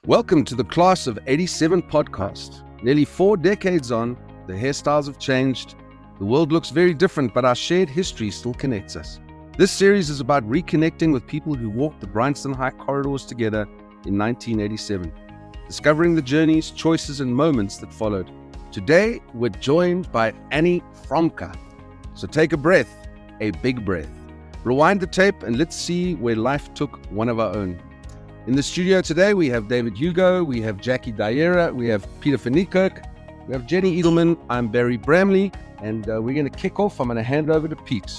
Welcome to the Class of 87 podcast. Nearly 4 decades on, the hairstyles have changed. The world looks very different, but our shared history still connects us. This series is about reconnecting with people who walked the Bryanston High corridors together in 1987, discovering the journeys, choices, and moments that followed. Today, we're joined by Annie Franke. So take a breath, a big breath. Rewind the tape and let's see where life took one of our own. In the studio today, we have David Hugo, we have Jackie Diera, we have Peter van Niekerk, we have Jenny Edelman, I'm Barry Bramley, and we're going to kick off. I'm going to hand over to Pete.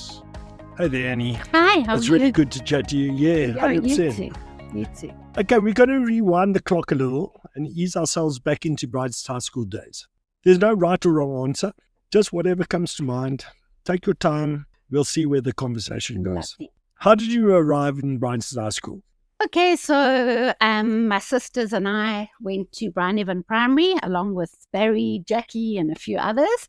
Hi there, Annie. Hi, how are you? It's really good to chat to you. Yeah, 100%. You too. Okay, we're going to rewind the clock a little and ease ourselves back into Bryanston High School days. There's no right or wrong answer, just whatever comes to mind. Take your time. We'll see where the conversation goes. Lovely. How did you arrive in Bryanston High School? Okay, so my sisters and I went to Bryanston Primary along with Barry, Jackie, and a few others.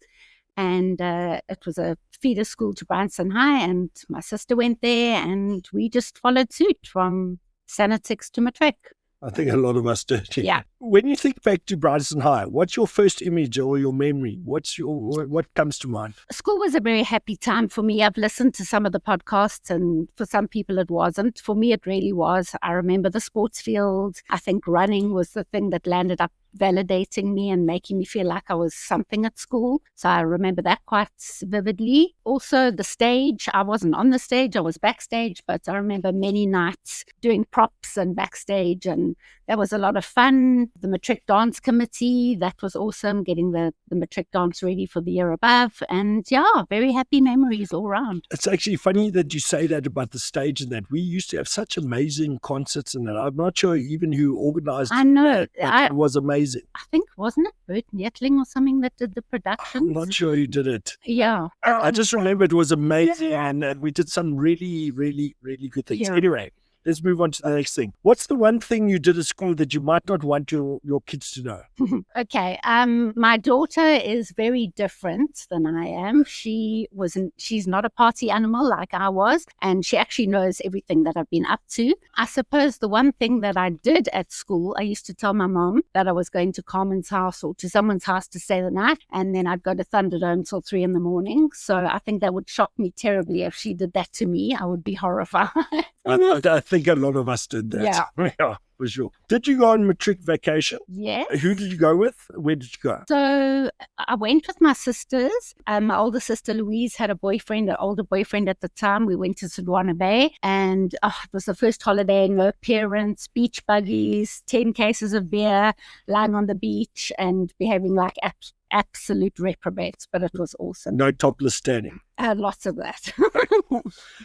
And it was a feeder school to Bryanston High, and my sister went there, and we just followed suit from Sanitix to Matric. I think a lot of us did. Yeah. When you think back to Bryanston High, what's your first image or your memory? What comes to mind? School was a very happy time for me. I've listened to some of the podcasts, and for some people it wasn't. For me, it really was. I remember the sports field. I think running was the thing that landed up validating me and making me feel like I was something at school. So I remember that quite vividly. Also, the stage. I wasn't on the stage. I was backstage, but I remember many nights doing props and backstage, and that was a lot of fun. The Matric Dance Committee, that was awesome, getting the Matric dance ready for the year above. And yeah, very happy memories all around. It's actually funny that you say that about the stage and that. We used to have such amazing concerts and that. I'm not sure even who organized I know. it was amazing. I think, wasn't it Bert Nettling or something that did the production? I'm not sure who did it. Yeah. I just remember it was amazing and we did some really, really, really good things. Yeah. Anyway, let's move on to the next thing. What's the one thing you did at school that you might not want your kids to know? Okay. My daughter is very different than I am. She's not a party animal like I was, and she actually knows everything that I've been up to. I suppose the one thing that I did at school, I used to tell my mom that I was going to Carmen's house or to someone's house to stay the night, and then I'd go to Thunderdome till 3 a.m. So I think that would shock me terribly if she did that to me. I would be horrified. I think a lot of us did that. Yeah, for sure. Did you go on matric vacation? Yes. Who did you go with? Where did you go? So I went with my sisters. My older sister Louise had an older boyfriend at the time. We went to Sodwana Bay, and it was the first holiday. No parents, beach buggies, 10 cases of beer, lying on the beach and behaving like absolute reprobates, but it was awesome. No topless standing. Lots of that.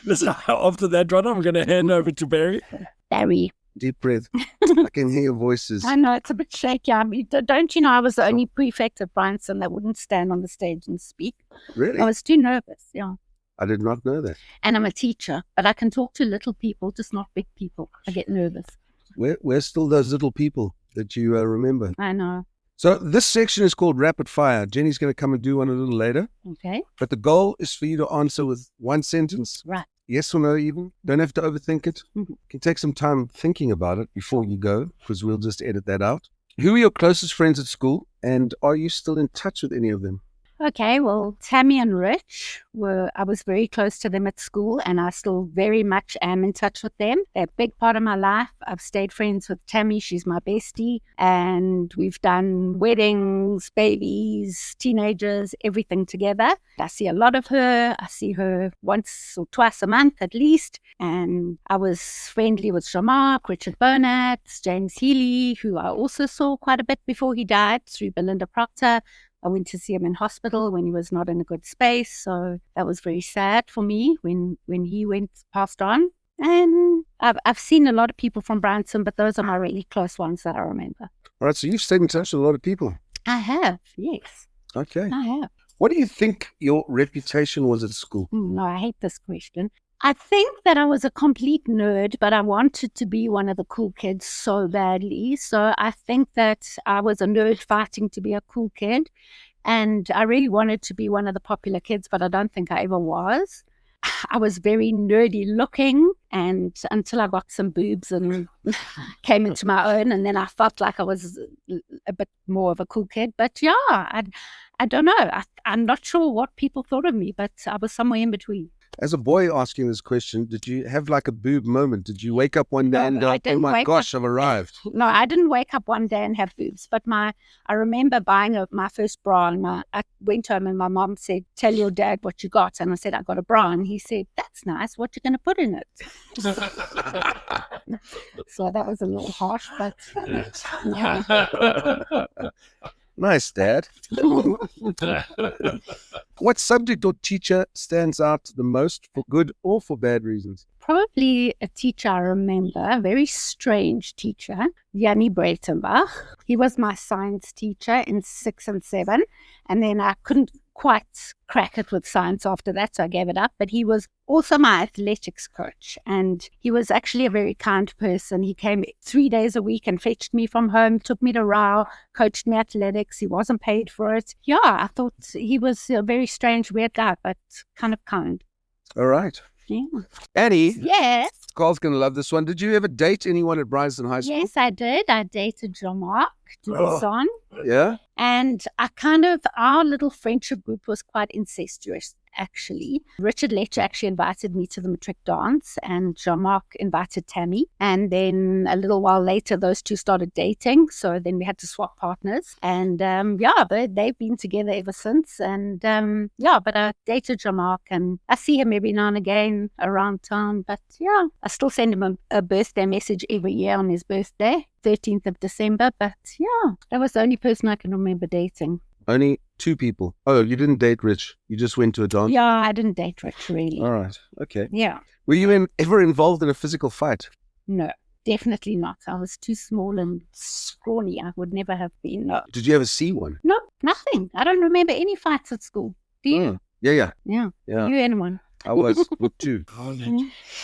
Listen, after that run, I'm going to hand over to Barry. Barry. Deep breath. I can hear your voices. I know, it's a bit shaky. I mean, don't you know I was the only prefect at Bryanston that wouldn't stand on the stage and speak? Really? I was too nervous, yeah. I did not know that. And I'm a teacher, but I can talk to little people, just not big people. I get nervous. Where's still those little people that you remember? I know. So this section is called Rapid Fire. Jenny's going to come and do one a little later. Okay. But the goal is for you to answer with one sentence. Right. Yes or no even. Don't have to overthink it. Mm-hmm. You can take some time thinking about it before you go, because we'll just edit that out. Who are your closest friends at school, and are you still in touch with any of them? Okay, well, Tammy and Rich I was very close to them at school, and I still very much am in touch with them. They're a big part of my life. I've stayed friends with Tammy. She's my bestie, and we've done weddings, babies, teenagers, everything together. I see a lot of her. I see her once or twice a month at least, and I was friendly with Jean-Marc, Richard Bernat, James Healy, who I also saw quite a bit before he died, through Belinda Proctor. I went to see him in hospital when he was not in a good space. So that was very sad for me when he passed on. And I've seen a lot of people from Bryanston, but those are my really close ones that I remember. All right, so you've stayed in touch with a lot of people. I have, yes. Okay. I have. What do you think your reputation was at school? No, I hate this question. I think that I was a complete nerd, but I wanted to be one of the cool kids so badly. So I think that I was a nerd fighting to be a cool kid. And I really wanted to be one of the popular kids, but I don't think I ever was. I was very nerdy looking, and until I got some boobs and came into my own, and then I felt like I was a bit more of a cool kid. But yeah, I don't know. I'm not sure what people thought of me, but I was somewhere in between. As a boy asking this question, did you have like a boob moment? Did you wake up one day No, and go, I oh didn't my wake gosh, I've arrived? No, I didn't wake up one day and have boobs, but I remember buying my first bra, and I went home and my mom said, tell your dad what you got. And I said, I got a bra. And he said, that's nice. What you going to put in it? So that was a little harsh, but yeah. Nice, Dad. What subject or teacher stands out the most for good or for bad reasons? Probably a teacher I remember, a very strange teacher, Annie Franke. He was my science teacher in 6 and 7, and then I couldn't quite crack it with science after that, so I gave it up. But he was also my athletics coach, and he was actually a very kind person. He came 3 days a week and fetched me from home, took me to Rao, coached me athletics. He wasn't paid for it. Yeah, I thought he was a very strange, weird guy, but kind of kind. All right. Yeah. Annie? Yes. Carl's going to love this one. Did you ever date anyone at Bryanston High School? Yes, I did. I dated Jean-Marc Dubuisson. Yeah? And our little friendship group was quite incestuous, actually. Richard Letcher actually invited me to the matric dance, and Jean-Marc invited Tammy. And then a little while later, those two started dating. So then we had to swap partners. And they've been together ever since. And but I dated Jean-Marc, and I see him every now and again around town. But yeah, I still send him a birthday message every year on his birthday, 13th of December. But yeah, that was the only person I can remember dating. Only 2 people. Oh, you didn't date Rich. You just went to a dance? Yeah, I didn't date Rich, really. All right. Okay. Yeah. Were you ever involved in a physical fight? No, definitely not. I was too small and scrawny. I would never have been. No. Did you ever see one? No, nothing. I don't remember any fights at school. Do you? Yeah. Yeah. Yeah. You anyone? I was with 2.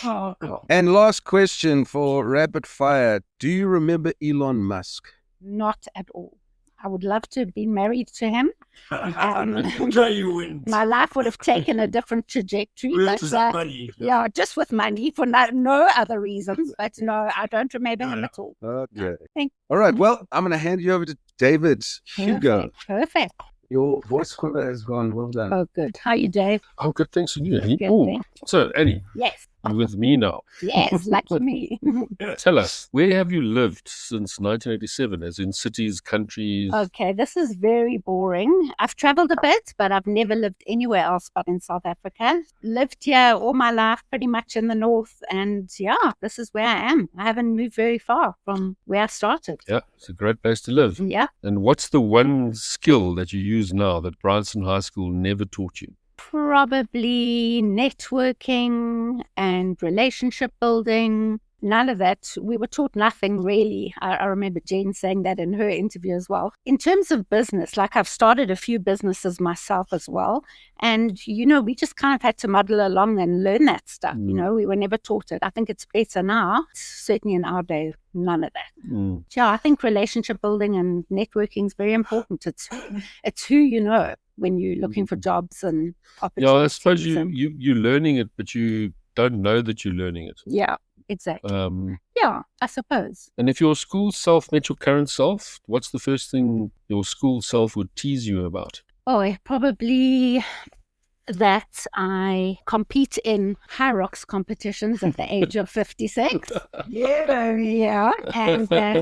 Oh. And last question for rapid fire. Do you remember Elon Musk? Not at all. I would love to have been married to him. No, you wouldn't. My life would have taken a different trajectory. With money. Yeah, just with money for no other reasons. But no, I don't remember him at all. Okay. Thank All right. Well, I'm going to hand you over to David Hugo. Perfect. Your voice quiver has gone. Well done. Oh, good. How are you, Dave? Oh, good. Thanks to you, Annie. Good, Oh, thanks. so, Annie, Yes. you're with me now. Yes, lucky me. Tell us, where have you lived since 1987, as in cities, countries? Okay, this is very boring. I've traveled a bit, but I've never lived anywhere else but in South Africa. Lived here all my life, pretty much in the north. And yeah, this is where I am. I haven't moved very far from where I started. Yeah, it's a great place to live. Yeah. And what's the one skill that you use now that Bryanston High School never taught you? Probably networking and relationship building. None of that. We were taught nothing really. I remember Jane saying that in her interview as well. In terms of business, like I've started a few businesses myself as well. And, we just kind of had to muddle along and learn that stuff. We were never taught it. I think it's better now. Certainly in our day, none of that. Yeah, I think relationship building and networking is very important. It's who you know when you're looking for jobs and opportunities. Yeah, I suppose you're learning it, but you don't know that you're learning it. Yeah. Exactly. Yeah, I suppose. And if your school self met your current self, what's the first thing your school self would tease you about? Oh, probably that I compete in high rocks competitions at the age of 56. Yeah. And that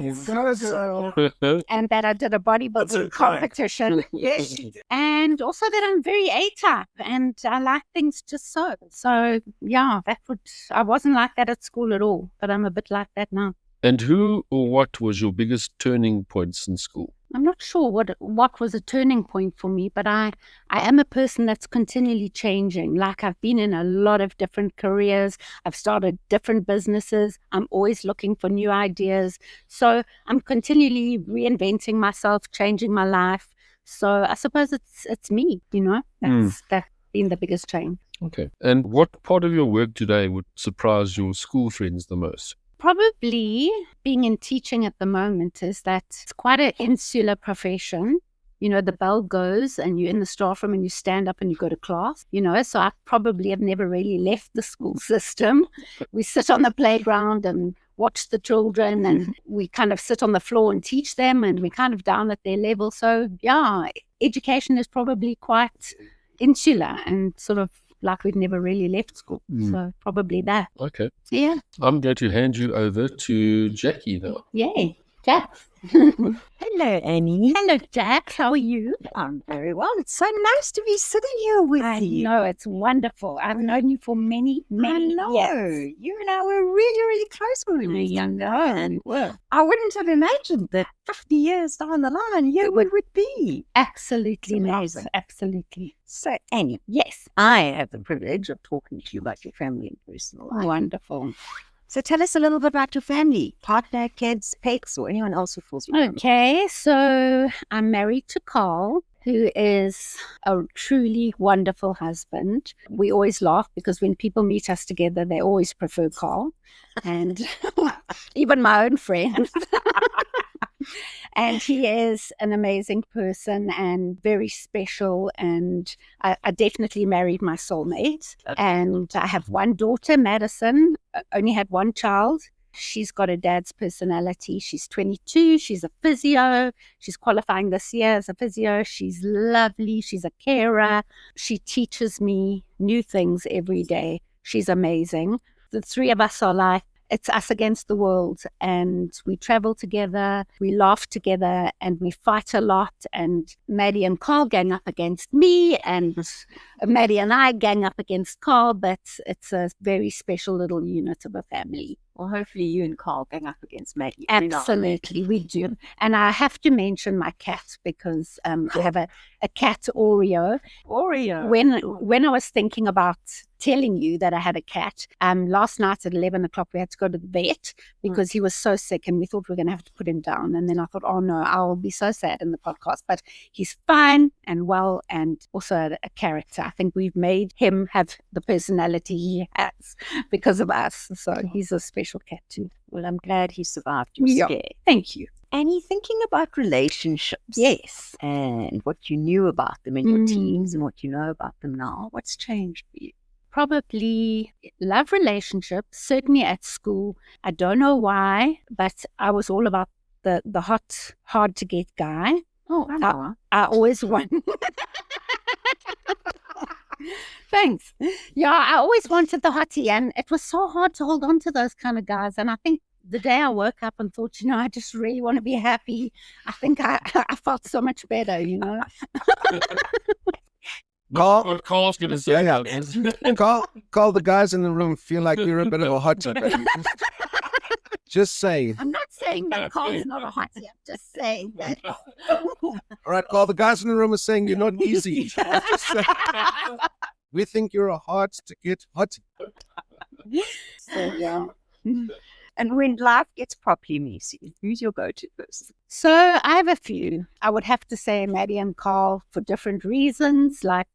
I did a bodybuilding competition. Yes. And also that I'm very A-type and I like things just so. So, yeah, I wasn't like that at school at all, but I'm a bit like that now. And who or what was your biggest turning points in school? I'm not sure what was a turning point for me, but I am a person that's continually changing. Like I've been in a lot of different careers. I've started different businesses. I'm always looking for new ideas. So I'm continually reinventing myself, changing my life. So I suppose it's me, that's been the biggest change. Okay. And what part of your work today would surprise your school friends the most? Probably being in teaching at the moment is that it's quite an insular profession. the bell goes and you're in the staff room and you stand up and you go to class, so I probably have never really left the school system. We sit on the playground and watch the children, and we kind of sit on the floor and teach them, and we're kind of down at their level. So yeah, education is probably quite insular and sort of like we've never really left school. So probably that. Okay. Yeah. I'm going to hand you over to Jackie now. Yay. Jack. Hello, Annie. Hello, Jack. How are you? I'm very well. It's so nice to be sitting here with you. No, it's wonderful. I've known you for many, many years. You and I were really, really close when we were younger. And Well, I wouldn't have imagined that 50 years down the line, here we would be. absolutely Amazing. not. Absolutely. So, Annie, Yes. I have the privilege of talking to you about your family and personal life. Wonderful. So tell us a little bit about your family, partner, kids, pets, or anyone else who falls your family. Okay, so I'm married to Carl, who is a truly wonderful husband. We always laugh because when people meet us together, they always prefer Carl, and even my own friends. And he is an amazing person and very special. And I definitely married my soulmate. And I have one daughter, Madison. I only had one child. She's got her dad's personality. She's 22. She's a physio. She's qualifying this year as a physio. She's lovely. She's a carer. She teaches me new things every day. She's amazing. The three of us are like, it's us against the world, and we travel together, we laugh together, and we fight a lot. And Maddie and Carl gang up against me, and Maddie and I gang up against Carl, but it's a very special little unit of a family. Well, hopefully you and Carl gang up against Maggie. Absolutely, we do. And I have to mention my cat because I have a cat, Oreo. Oreo. When I was thinking about telling you that I had a cat, last night at 11 o'clock we had to go to the vet because he was so sick and we thought we were going to have to put him down. And then I thought, oh no, I'll be so sad in the podcast. But he's fine and well, and also a character. I think we've made him have the personality he has because of us. So he's a special cat too. Well, I'm glad he survived your scare. Thank you. Annie, thinking about relationships. Yes. And what you knew about them in your teens and what you know about them now, what's changed for you? Probably love relationships, certainly at school. I don't know why, but I was all about the hot, hard to get guy. Oh, I know. I always won. Thanks. Yeah, I always wanted the hottie, and it was so hard to hold on to those kind of guys. And I think the day I woke up and thought, I just really want to be happy, I think I felt so much better, Carl, What Carl's going to say. Carl, the guys in the room feel like you're a bit of a hottie, baby. Just saying. I'm not saying that Carl's not a hottie. I'm just saying that. All right, Carl, the guys in the room are saying you're not easy. We think you're a hard to get hottie. So, yeah. And when life gets properly messy, who's your go-to person? So I have a few. I would have to say Maddie and Carl for different reasons, like,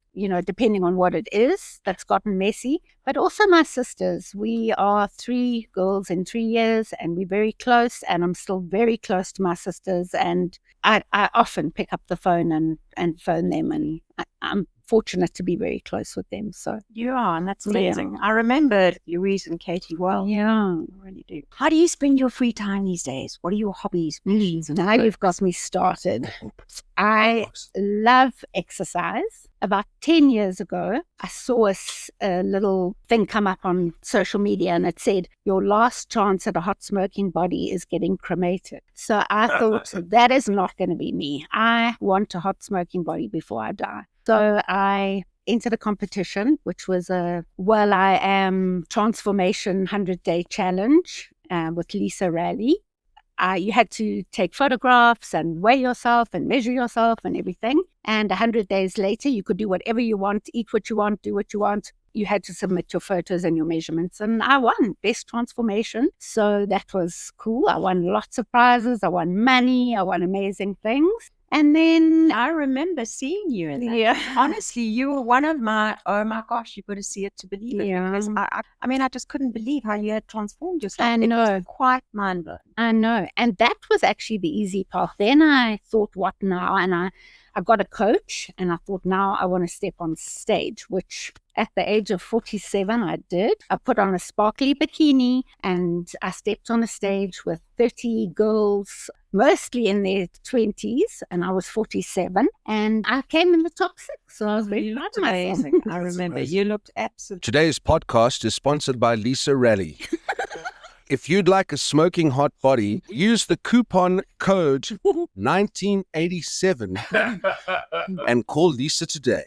depending on what it is that's gotten messy. But also my sisters. We are 3 girls in 3 years, and we're very close, and I'm still very close to my sisters. And I often pick up the phone and phone them, and I'm fortunate to be very close with them. So You are, and that's amazing. Yeah. I remember Louise and Katie well. yeah. I really do. How do you spend your free time these days? What are your hobbies? Now you've got me started. I love exercise. About 10 years ago, I saw a little thing come up on social media, and it said, your last chance at a hot smoking body is getting cremated. So I thought, that is not going to be me. I want a hot smoking body before I die. So I entered a competition, which was a Well I Am Transformation 100-Day Challenge with Lisa Raleigh. You had to take photographs and weigh yourself and measure yourself and everything. And 100 days later, you could do whatever you want, eat what you want, do what you want. You had to submit your photos and your measurements. And I won Best Transformation. So that was cool. I won lots of prizes. I won money. I won amazing things. And then I remember seeing you in that. Yeah. Honestly, you were one of my, oh my gosh, you've got to see it to believe it. Yeah. Because I just couldn't believe how you had transformed yourself. I It was know. quite mind-blowing. I know. And that was actually the easy path. Then I thought, what now? And I got a coach, and I thought, now I want to step on stage, which at the age of 47, I did. I put on a sparkly bikini and I stepped on a stage with 30 girls, mostly in their 20s, and I was 47. And I came in the top 6, so I was very proud of myself. Amazing. I remember. You looked absolutely... Today's podcast is sponsored by Lisa Raleigh. If you'd like a smoking hot body, use the coupon code 1987 and call Lisa today.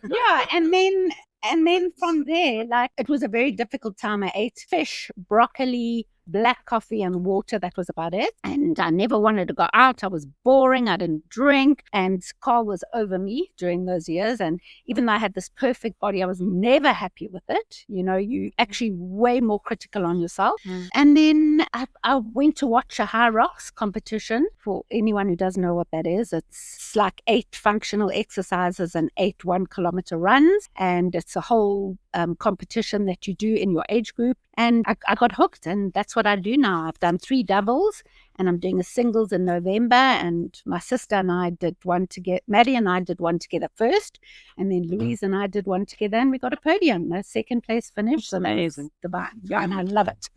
Yeah, and then from there, like, it was a very difficult time. I ate fish, broccoli, black coffee and water. That was about it. And I never wanted to go out. I was boring. I didn't drink. And Carl was over me during those years. And even though I had this perfect body, I was never happy with it. You know, you actually way more critical on yourself. And then I went to watch a high rocks competition. For anyone who doesn't know what that is, it's like 8 functional exercises and 8 1-kilometer runs. And it's a whole competition that you do in your age group. And I got hooked, and that's what I do now. I've done 3 doubles, and I'm doing a singles in November. And my sister and I did one together. Maddie and I did one together first, and then Louise and I did one together, and we got a podium, a 2nd place finish. Amazing. Divine. Yeah, and I love it.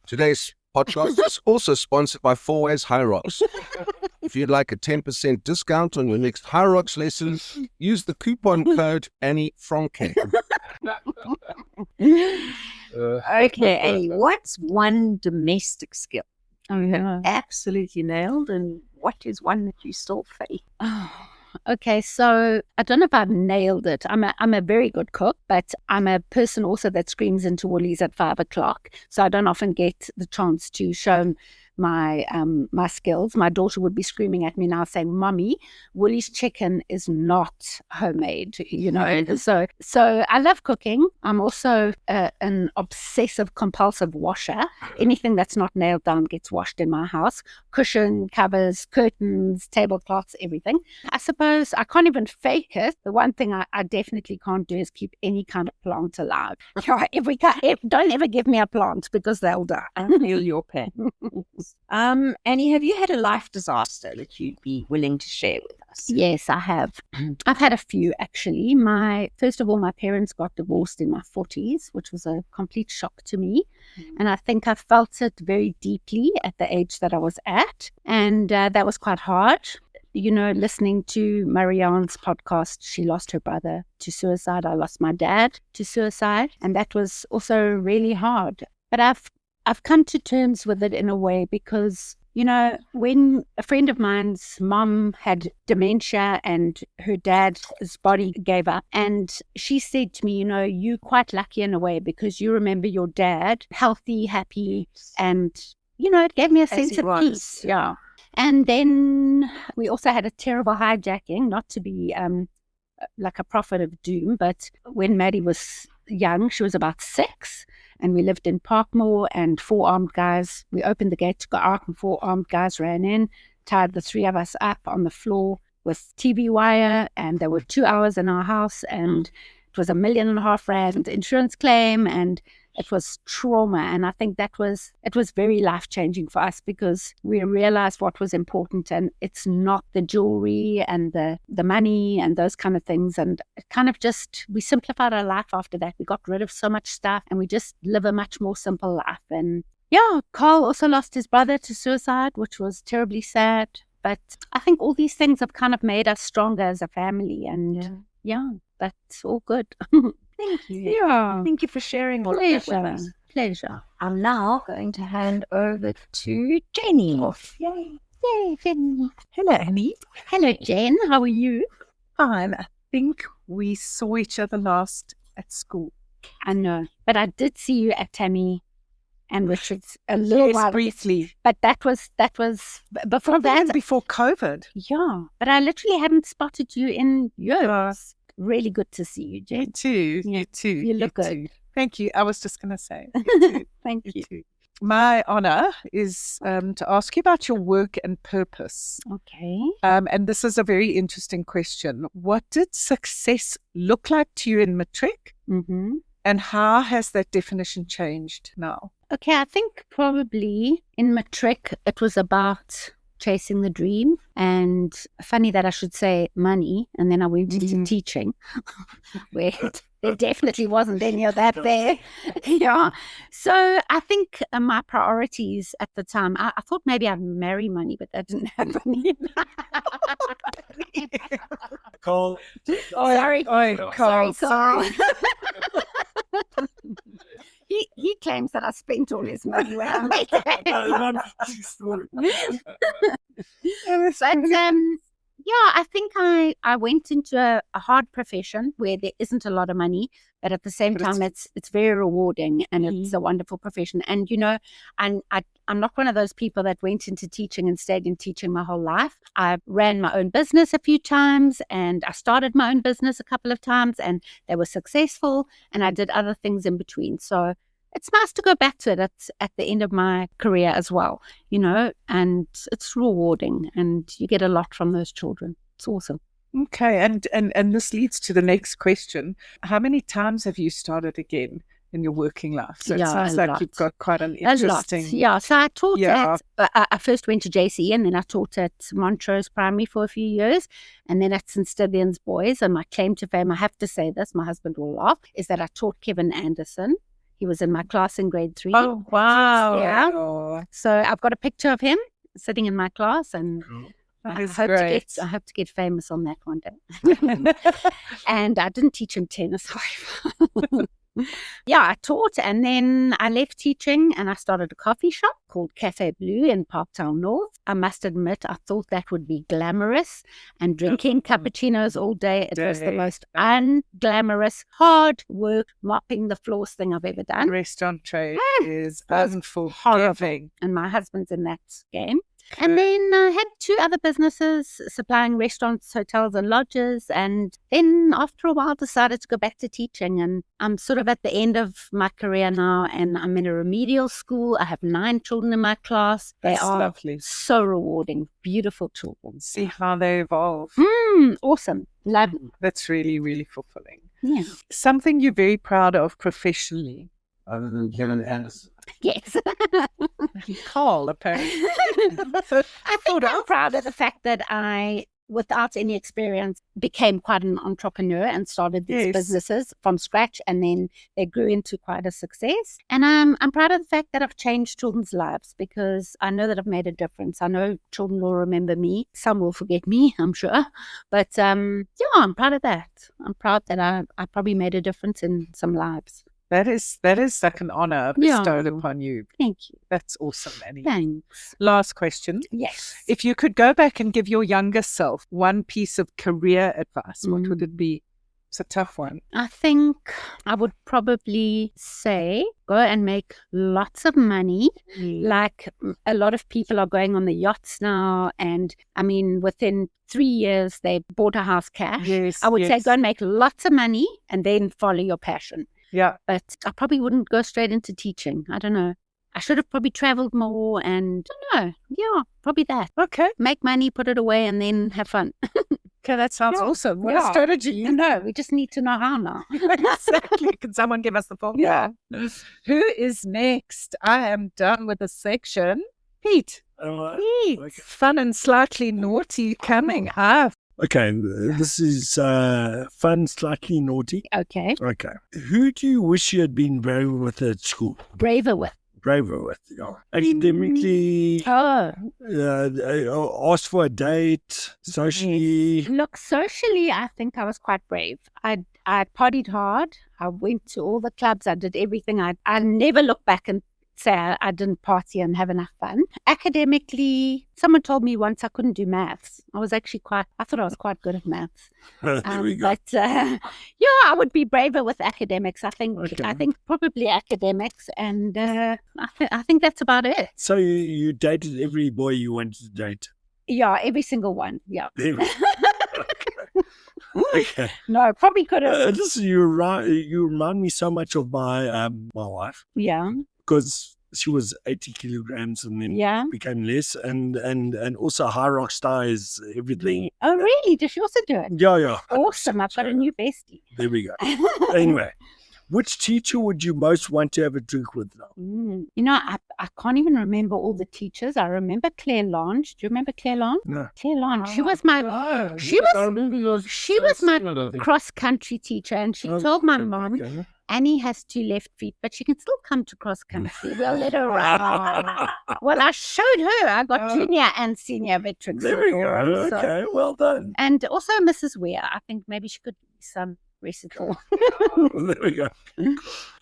Today's podcast is also sponsored by 4 Ways High Rocks. If you'd like a 10% discount on your next High Rocks lesson, use the coupon code Annie Franke. Okay, Annie, what's one domestic skill Oh, yeah. absolutely nailed, and what is one that you still fake? Oh, okay, so I don't know if I've nailed it. I'm a very good cook, but I'm a person also that screams into Woolies at 5 o'clock. So I don't often get the chance to show my skills. My daughter would be screaming at me now saying, "Mommy, Woolies chicken is not homemade," you know. So I love cooking. I'm also an obsessive compulsive washer. Anything that's not nailed down gets washed in my house. Cushion, covers, curtains, tablecloths, everything. I suppose I can't even fake it. The one thing I definitely can't do is keep any kind of plant alive. Don't ever give me a plant because they'll die. I feel your pain. Annie, have you had a life disaster that you'd be willing to share with us? Yes, I have. I've had a few, actually. First of all, my parents got divorced in my 40s, which was a complete shock to me. And I think I felt it very deeply at the age that I was at. And that was quite hard. You know, listening to Marianne's podcast, she lost her brother to suicide. I lost my dad to suicide. And that was also really hard. But I've come to terms with it in a way because, you know, when a friend of mine's mom had dementia and her dad's body gave up, and she said to me, you know, you're quite lucky in a way because you remember your dad healthy, happy, and, you know, it gave me a sense of peace. Yeah. And then we also had a terrible hijacking, not to be like a prophet of doom, but when Maddie was young, she was about 6. And we lived in Parkmore, and 4 armed guys, we opened the gate to go out, and 4 armed guys ran in, tied the 3 of us up on the floor with TV wire, and there were 2 hours in our house, and it was R1.5 million insurance claim, and it was trauma. And I think it was very life-changing for us because we realized what was important, and it's not the jewelry and the money and those kind of things. And it kind of we simplified our life after that. We got rid of so much stuff, and we just live a much more simple life. And yeah, Carl also lost his brother to suicide, which was terribly sad. But I think all these things have kind of made us stronger as a family. And yeah that's all good. Thank you. Yeah. Thank you for sharing all of that with us. Pleasure. I'm now going to hand over to Jenny. Yay, Jenny. Hello, Annie. Hello, Jen. How are you? Fine. I think we saw each other last at school. I know, but I did see you at Tammy and Richard's a little while briefly. But that was before that. Before COVID. Yeah, but I literally hadn't spotted you in years. Really good to see you, Jen. You too. Yeah. You too. You look good. Too. Thank you. I was just going to say. You too. Thank you. You too. My honor is to ask you about your work and purpose. Okay. And this is a very interesting question. What did success look like to you in matric? Mm-hmm. And how has that definition changed now? Okay, I think probably in matric it was about chasing the dream, and funny that I should say money, and then I went into teaching where there definitely wasn't any of that there. Yeah, so I think my priorities at the time, I thought maybe I'd marry money, but that didn't happen. Carl. Sorry, Carl. Carl. He claims that I spent all his money when I met him. But yeah, I think I went into a hard profession where there isn't a lot of money, but at the same time it's very rewarding, and it's a wonderful profession. And and I'm not one of those people that went into teaching and stayed in teaching my whole life. I ran my own business a few times, and I started my own business a couple of times, and they were successful, and I did other things in between. So it's nice to go back to it at the end of my career as well, and it's rewarding, and you get a lot from those children. It's awesome. Okay, and this leads to the next question. How many times have you started again in your working life? So it sounds like you've got quite an interesting... Yeah, so I taught I first went to JC, and then I taught at Montrose Primary for a few years, and then at St. Stithians Boys. And my claim to fame, I have to say this, my husband will laugh, is that I taught Kevin Anderson. He was in my class in grade 3. Oh, wow. Yeah. Oh. So I've got a picture of him sitting in my class, and I hope to get famous on that one day. And I didn't teach him tennis, however. Yeah, I taught, and then I left teaching and I started a coffee shop called Cafe Blue in Parktown North. I must admit, I thought that would be glamorous, and drinking cappuccinos all day. It was the most unglamorous, hard work, mopping the floors thing I've ever done. Restaurant trade is unforgiving. And my husband's in that game. And then I had 2 other businesses supplying restaurants, hotels and lodges, and then after a while decided to go back to teaching. And I'm sort of at the end of my career now, and I'm in a remedial school. I have 9 children in my class. They are lovely. So rewarding, beautiful children. See how they evolve. Awesome. Love them. That's really, really fulfilling. Yeah. Something you're very proud of professionally. Other than Kevin Anderson. Yes. Carl, apparently. I think I'm proud of the fact that I, without any experience, became quite an entrepreneur and started these businesses from scratch, and then they grew into quite a success. And I'm proud of the fact that I've changed children's lives, because I know that I've made a difference. I know children will remember me. Some will forget me, I'm sure. But yeah, I'm proud of that. I'm proud that I probably made a difference in some lives. That is like an honor bestowed upon you. Thank you. That's awesome, Annie. Thanks. Last question. Yes. If you could go back and give your younger self one piece of career advice, what would it be? It's a tough one. I think I would probably say go and make lots of money. Like a lot of people are going on the yachts now, and I mean within 3 years they bought a house cash. I would say go and make lots of money and then follow your passion. Yeah. But I probably wouldn't go straight into teaching. I don't know. I should have probably traveled more, and I don't know. Yeah, probably that. Okay. Make money, put it away, and then have fun. Okay, that sounds awesome. What a strategy. No, we just need to know how now. Exactly. Can someone give us the phone? Yeah. Who is next? I am done with the section. Pete. Pete. Okay. Fun and slightly naughty coming up. Okay, this is fun, slightly naughty. Okay. Who do you wish you had been braver with at school? Braver with, yeah. Academically, asked for a date, socially. Look, socially, I think I was quite brave. I partied hard. I went to all the clubs. I did everything. I never look back and say I didn't party and have enough fun. Academically, someone told me once I couldn't do maths. I thought I was quite good at maths. There we go. But yeah, I would be braver with academics. I think probably academics, and I think that's about it. So you dated every boy you wanted to date? Yeah, every single one. Yeah. Okay. No, probably could have. You remind me so much of my wife. Yeah. Because she was 80 kilograms and then became less, and also High Rock Star is everything. Oh, really? Does she also do it? Yeah. Awesome. I've got a new bestie. There we go. Anyway, Which teacher would you most want to have a drink with now? You know, I can't even remember all the teachers. I remember Claire Lange. Do you remember Claire Lange? No. Claire Lange. She was my she was my cross country teacher, and she told my mom, Annie has 2 left feet, but she can still come to cross country. We'll let her run. Well, I showed her. I got junior and senior veterans. There we go. Okay, well done. And also Mrs. Weir. I think maybe she could do some recital. There we go.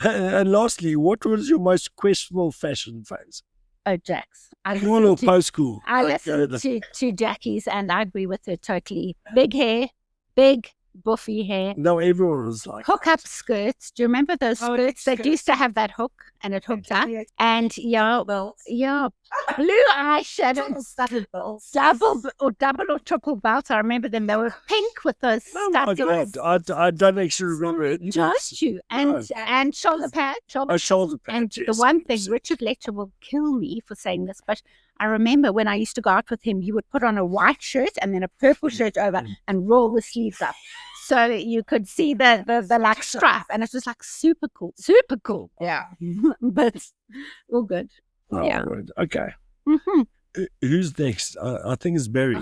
And lastly, what was your most questionable fashion phase? Oh, Jack's. School or post-school? I listened to Jackie's, and I agree with her totally. Big hair, big buffy hair. No, everyone was like hook-up skirts. Do you remember those skirts that used to have that hook and it hooked up? And blue eyeshadow, double or triple belts. I remember them. They were pink with those studs. I don't actually remember it. Don't you? And shoulder pads. Shoulder pads. And the one thing, Richard Lecter will kill me for saying this, but I remember when I used to go out with him, he would put on a white shirt and then a purple shirt over and roll the sleeves up. So you could see the like stripe, and it was like super cool. Super cool. Yeah. But all good. Oh, yeah. Right. Okay. Mm-hmm. Who's next? I think it's Barry.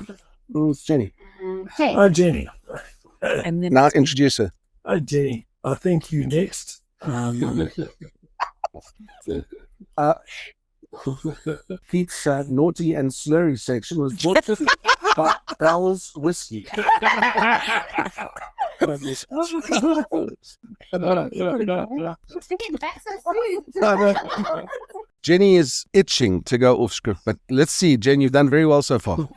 It's Jenny. Hey. Oh, Jenny. And then Now introduce her. Oh, Jenny. I think you next. Pete's naughty and slurry section was bought by Bell's Whiskey. Jenny is itching to go off script, but let's see. Jen, you've done very well so far.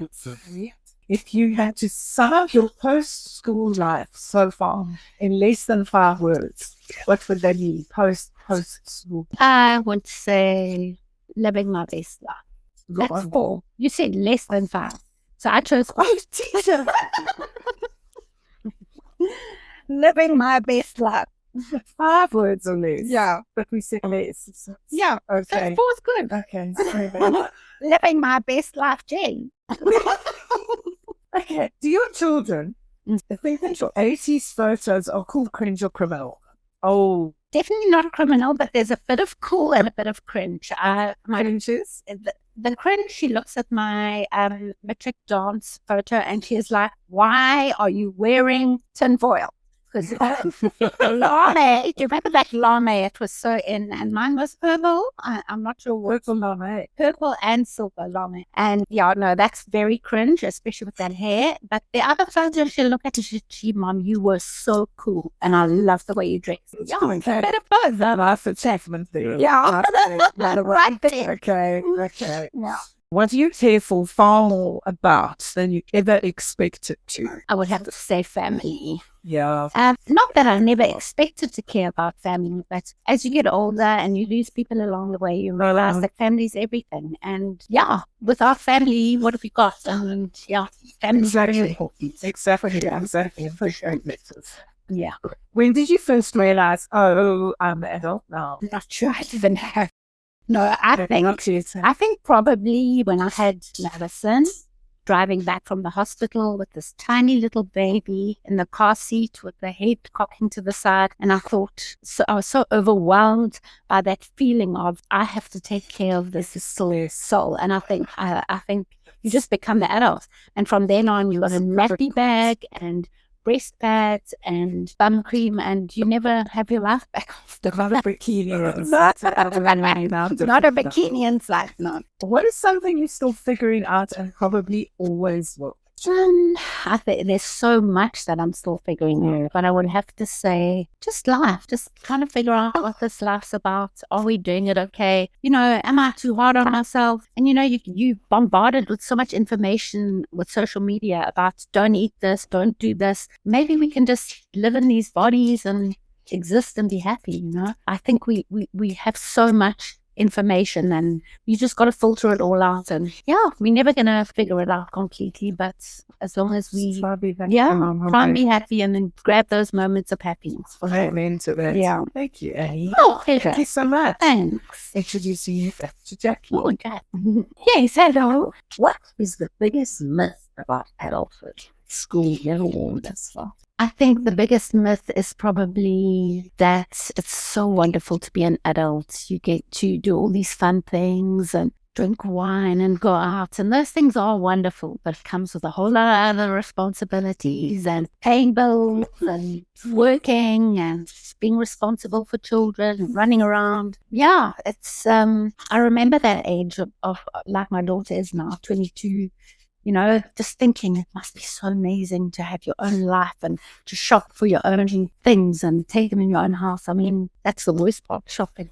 if you had to sum up your post-school life so far in less than 5 words, what would that be post-school? I would say living my best life. That's 4. You said less than 5. So I chose teacher. Living my best life. 5 words or less. Yeah. But we said less. Yeah. Okay. 4's good. Okay. Sorry. Living my best life, Jane. Okay. Do your children think that your 80s photos are cool, cringe, or criminal? Oh. Definitely not criminal, but there's a bit of cool and a bit of cringe. My cringes? The cringe, she looks at my matric dance photo and she's like, why are you wearing tinfoil? Because lame. Do you remember that lame? It was so in, and mine was purple. I'm not sure what. Purple lame. Purple and silver lame. And yeah, no, that's very cringe, especially with that hair. But the other photo, she'll look at it, she, Mom, you were so cool. And I love the way you dress. Yeah, Okay. better both. That's a segment there. Yeah, right there. Okay. Okay. Yeah. What do you care for far more about than you ever expected to? I would have to say family. Yeah. Not that I never expected to care about family, but as you get older and you lose people along the way, you realize that family's everything. And yeah, without family, what have you got? And yeah, family's very important. Exactly. For sure. Yeah. When did you first realize, oh, I'm an adult now? Not sure I even have. No, I think probably when I had Madison, driving back from the hospital with this tiny little baby in the car seat with the head cocking to the side. And I thought, I was so overwhelmed by that feeling of, I have to take care of this soul. And I think you just become the adult. And from then on, you got a nappy bag and breast pads and bum cream, and you never have your life back after. Not a bikini inside, no. What is something you're still figuring out and probably always will? I think there's so much that I'm still figuring out, but I would have to say just life, just kind of figure out what this life's about. Are we doing it okay? You know, am I too hard on myself? And you know, you bombarded with so much information with social media about don't eat this, don't do this. Maybe we can just live in these bodies and exist and be happy, you know? I think we have so much information and you just got to filter it all out, and yeah, we're never gonna figure it out completely, but as long as we try and be happy and then grab those moments of happiness. Amen to that. Yeah. Thank you, Annie. Oh, pleasure. Thank you so much. Thanks. Introducing you to Jackie. Oh, God. Yes, hello. What is the biggest myth about adulthood? School, never warned us for. I think the biggest myth is probably that it's so wonderful to be an adult. You get to do all these fun things and drink wine and go out. And those things are wonderful, but it comes with a whole lot of other responsibilities and paying bills and working and being responsible for children and running around. Yeah, it's, I remember that age of like my daughter is now 22. Just thinking it must be so amazing to have your own life and to shop for your own things and take them in your own house. I mean, that's the worst part, shopping.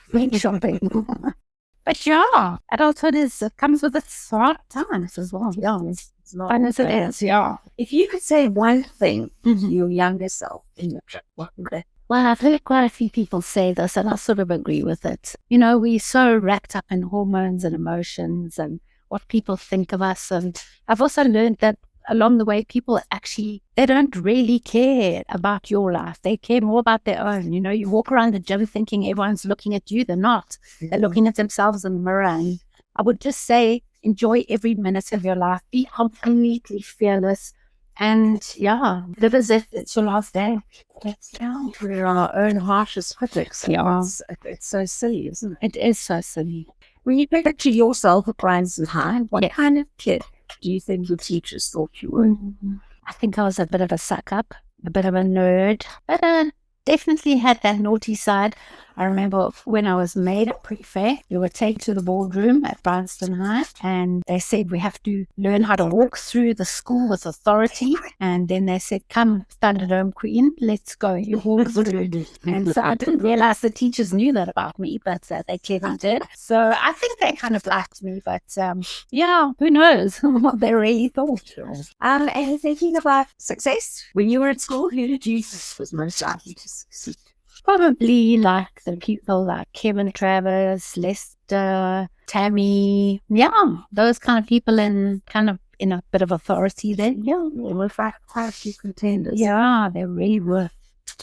But yeah, adulthood comes with its hard times as well. Yeah, it's not fun as it is. Yeah. If you could say one thing to your younger self in your trip, what would that? Well, I've heard quite a few people say this, and I sort of agree with it. We're so wrapped up in hormones and emotions and what people think of us. And I've also learned that along the way, people actually, they don't really care about your life. They care more about their own. You walk around the gym thinking everyone's looking at you. They're not. They're looking at themselves in the mirror. And I would just say, enjoy every minute of your life. Be completely fearless. And yeah, live as if it's your last day. We're our own harshest critics. Yeah. It's so silly, isn't it? It is so silly. When you picture yourself at Bryanston High, what kind of kid do you think your teachers thought you were? I think I was a bit of a suck-up, a bit of a nerd, but definitely had that naughty side. I remember when I was made a prefect, we were taken to the boardroom at Bryanston High, and they said we have to learn how to walk through the school with authority. And then they said, "Come, Thunderdome Queen, let's go." You walk through. And so I didn't realize the teachers knew that about me, but they clearly did. So I think they kind of liked me, but yeah, who knows what they really thought. And thinking about success, when you were at school, who did you think was most likely to succeed? Probably like the people like Kevin, Travis, Lester, Tammy. Yeah, those kind of people in a bit of authority then. Yeah, there were quite a few contenders. Yeah, they really were.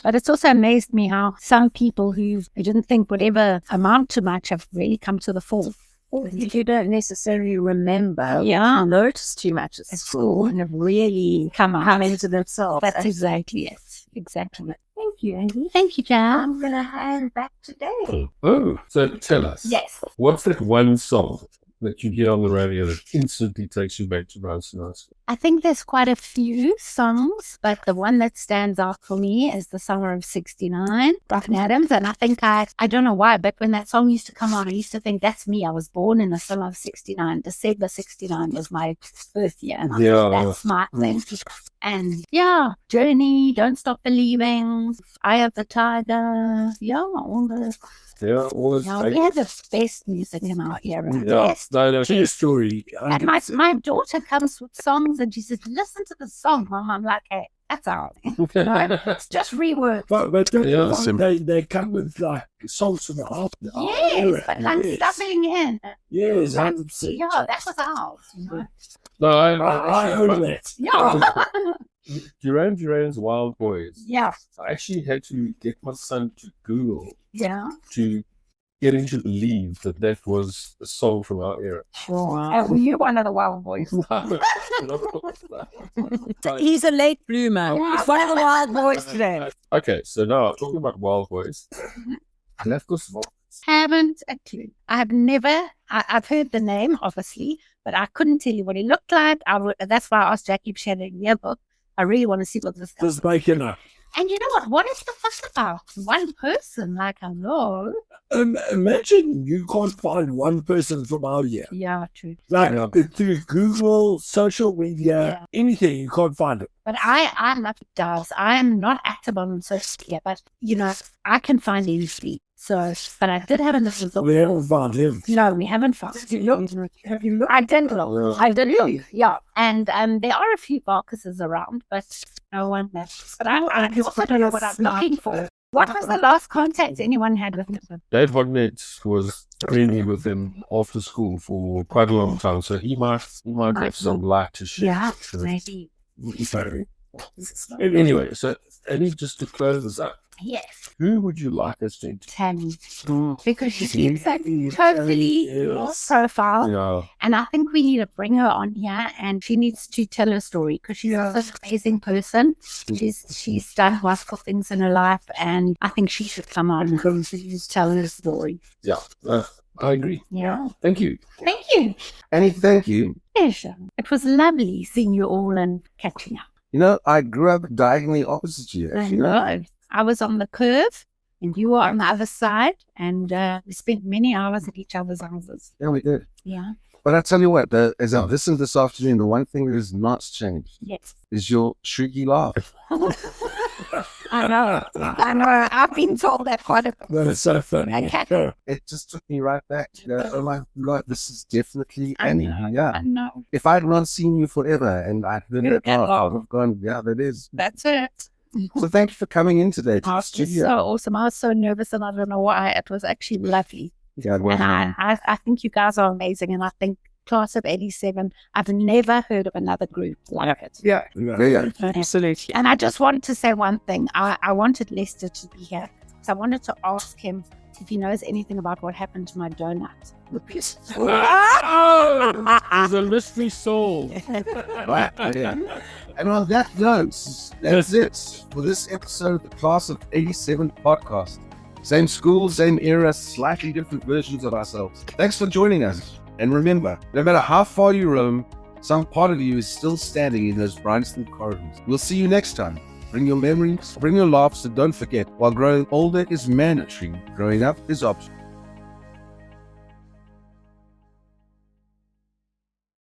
But it's also amazed me how some people who I didn't think would ever amount to much have really come to the fore. If you don't necessarily remember, notice too much at school and have really come into themselves. That's exactly it. Exactly. Thank you, Annie. Thank you, Jan. I'm going to hand back to Dave. Oh, so tell us. Yes. What's that one song that you hear on the radio that instantly takes you back to Bryanston High School? I think there's quite a few songs, but the one that stands out for me is The Summer of 69, Bryan Adams. And I think I don't know why, but when that song used to come on, I used to think that's me. I was born in the summer of 69. December 69 was my birth year. And that's my thing. And yeah, Journey, Don't Stop Believing, Eye of the Tiger. Yeah, all the... Yeah, all we had the best music in our era. Yeah, no, true story. And my daughter comes with songs and she says, "Listen to the song, Mom." I'm like, "Hey, that's all. It's just reworked." But they come with like songs from the half. Yes, but like stuffing in. Yes, 100%. Yeah, that was ours. No, I heard that. Yeah. Duran's Wild Boys. Yeah. I actually had to get my son to Google to get him to believe that was a song from our era. Wow. Were you one of the Wild Boys? He's a late bloomer. He's one of the Wild Boys today. Okay, so now talking about Wild Boys. Haven't a clue. I've heard the name, obviously, but I couldn't tell you what he looked like. That's why I asked Jackie if she had a yearbook. I really want to see what this is. And you know what? What is the fuss about? One person, like I know. Imagine you can't find one person from our year. Yeah, true. Like through Google, social media, anything, you can't find it. But I love Daz. I am not active on social media, but I can find easily. So, but I did have a little look. We haven't found him. No, we haven't found him. Have you looked? I did look. I did look. Yeah, and there are a few Barkuses around, but no one left. But I don't know what I'm looking for. What was the last contact anyone had with him? Dave Wagnet was friendly with him after school for quite a long time, so he might have some light to share. Yeah, maybe. Anyway, so Annie, just to close this up, Yes, Who would you like us to interview? Tammy. Because she seems like totally off profile. Yeah. And I think we need to bring her on here, and she needs to tell her story because she's such an amazing person. She's done wonderful things in her life, and I think she should come on and tell her story. Yeah. I agree. Yeah. Thank you. Thank you. Annie, thank you. Pleasure. It was lovely seeing you all and catching up. You know, I grew up diagonally opposite you. I Actually. know. I was on the curve and you were on the other side, and we spent many hours at each other's houses. Yeah, we did. Yeah. But I tell you what, as I listened this afternoon, the one thing that has not changed Yes. is your shrieky laugh. I know. I've been told that quite a bit. That is so funny. Okay. It just took me right back to oh my God, this is definitely Annie. I Yeah. know. If I'd not seen you forever and I'd heard it, I've gone, yeah, that is. That's it. So thank you for coming in today to the Oh, it was studio. so awesome. I was so nervous and I don't know why. It was actually lovely. Yeah, it was. And I think you guys are amazing. And I think Class of 87, I've never heard of another group like it. Yeah. Absolutely. And I just wanted to say one thing. I wanted Lester to be here. So I wanted to ask him if he knows anything about what happened to my donut. He's a mystery soul. Yeah. And on that note, that's it for this episode of the Class of 87 podcast. Same school, same era, slightly different versions of ourselves. Thanks for joining us. And remember, no matter how far you roam, some part of you is still standing in those Bryanston corridors. We'll see you next time. Bring your memories, bring your laughs, and don't forget, while growing older is mandatory, growing up is optional.